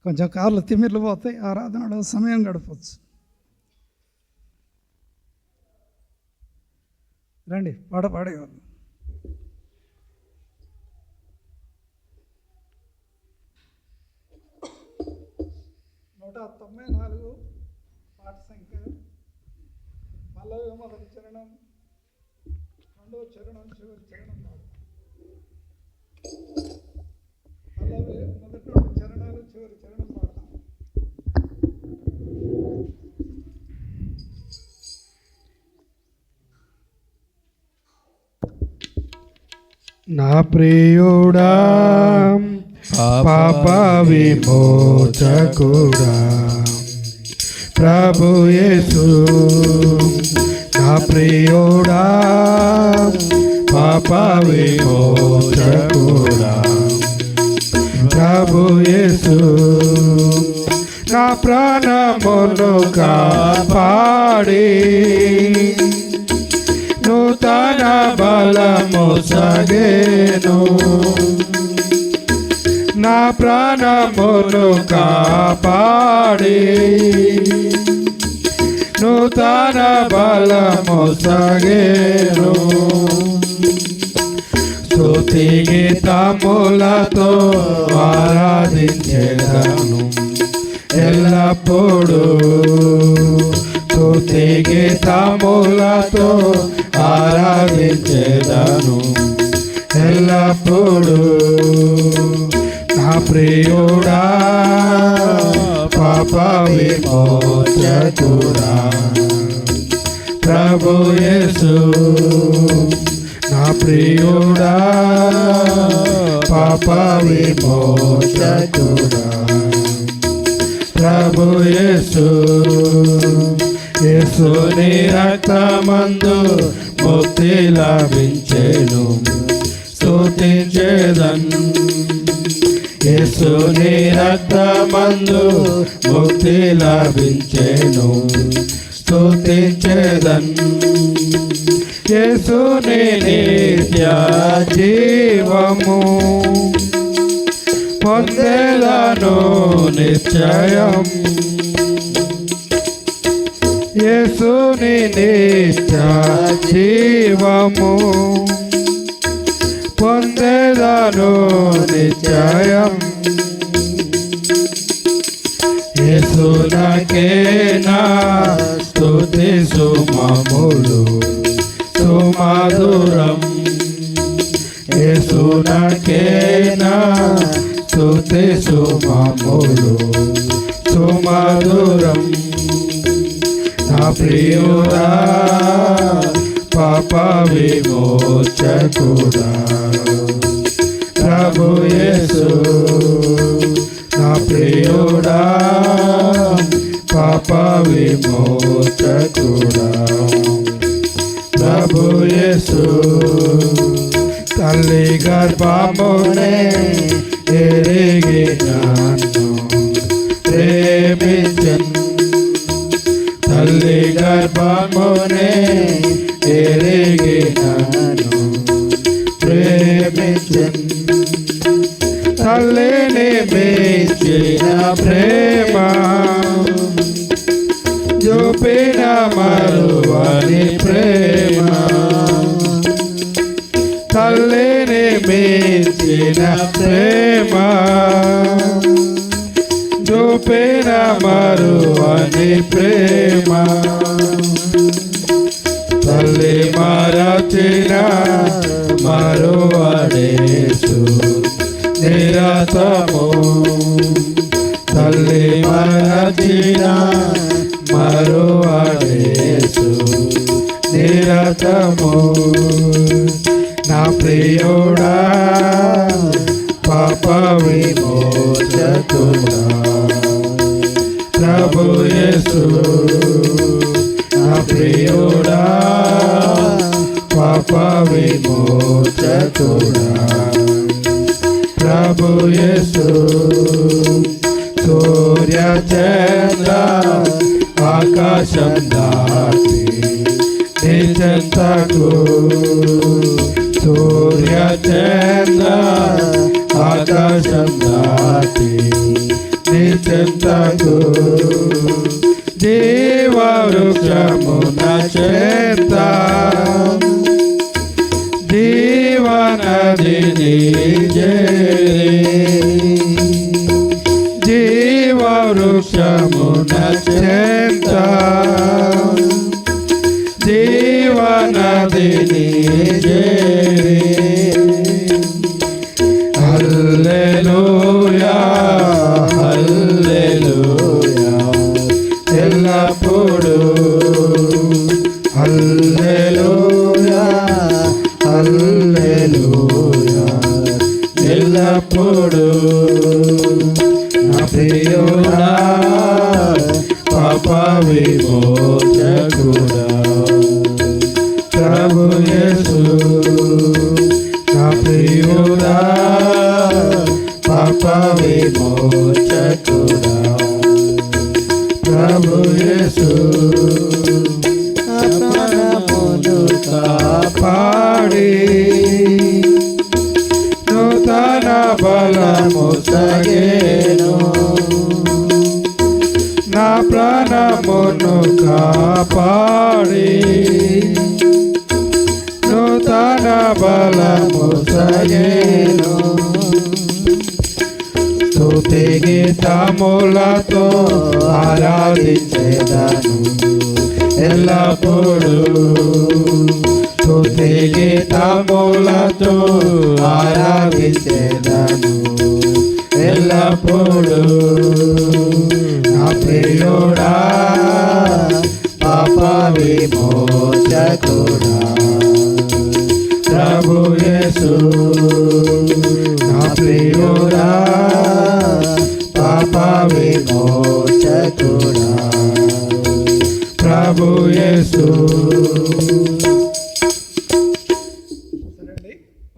కొంచెం కార్లు తిమ్మిర్లు పోతాయి, ఆరాధనలో సమయం గడపచ్చు. రండి పాట పాడేవాళ్ళు. నూట 94 పాట సంఖ్య. పల్లవి మొదటి చరణం, రెండవ చరణం, చివరి చరణం. పల్లవి మొదటి 2 చరణాలు, చివరి చరణం పాడతాం. నా ప్రియుడా పాప విమోచకుడా ప్రభు యేసు. నా ప్రియుడా పాప విమోచకుడా ప్రభు యేసు. నా ప్రాణమును కాపాడి నూతన బలము సగేను. నా ప్రాణమును కాపాడి నూతన బలము సగేను. స్తుతి గీతములతో ఆరాధించెదను ఎల్లప్పుడూ. స్తుతి గీతములతో ఆరాధించెదను ఎల్లప్పుడూ. నా ప్రియుడా పాప విమోచకుడా ప్రభు యేసు. నా ప్రియుడా పాప విమోచకుడా ప్రభు యేసు. యేసుని రక్తమందు ముక్తి లభించెను స్తుతించెదన్. యేసుని రక్తమందు ముక్తి లభించెను స్తుతించెదన్. యేసుని నిత్య జీవము పొందెదను నిశ్చయం. యేసుని నిత్య జీవము పొందెదను నిశ్చయం. యేసు నాకే నా స్తుతి సుమములు సుమధురం. యేసు నాకే నా స్తుతి సుమములు సుమధురం. నా ప్రియుడా పాప విమోచకుడా ప్రభు యేసు. నా ప్రియుడా పాప విమోచకుడా ప్రభు యేసు. తల్లిగా తల్లి గర్భమునే ఎరిగి నన్ను ప్రేమించెను. తల్లిని మించిన ప్రేమ చూపిన మరువని ప్రేమ. తల్లిని మించిన ప్రేమ చూపిన మరువని ప్రేమ. తల్లి మరచిన మరువడేసు నిరతము. తల్లి మరచిన మరువడేసు నిరతము. నా ప్రియుడా పాప విమోచకుడా ప్రభు యేసు. నా ప్రియుడా పాప విమోచకుడా ప్రభు యేసు. సూర్య చంద్ర ఆకాశం దాటి నీ చెంతకు. సూర్య చంద్ర ఆకాశం దాటి నీ చెంతకు. జీవవృక్షమున చెంత జీవనదిని చేరి. జీవవృక్షమున చెంత జీవనదిని చేరి. హల్లెలూయా హల్లెలూయా ఎల్లప్పుడూ. హల్లెలూయా హల్లెలూయా ఎల్లప్పుడూ. నా ప్రియుడా పాప విమోచకుడా ప్రభు యేసు. నా ప్రియుడా పాప విమోచకుడా ప్రభు యేసు. ప్రాణమును కాపాడి నూతన బలము సగేను. నా ప్రాణమును కాపాడి నూతన బలము సగేను. స్తుతి గీతములతో ఆరాధించెదను ఎల్లప్పుడూ. స్తుతి గీతములతో ఆరాధించెదను ఎల్లప్పుడూ. నా ప్రియుడా పాప విమోచకుడా ప్రభు యేసు. నా ప్రియుడా పాప విమోచకుడా ప్రభు యేసు.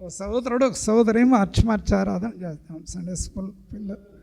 ఓ సహోదరుడు ఒక సహోదరి మార్చి ఆరాధన చేస్తాం సండే స్కూల్ పిల్లలు.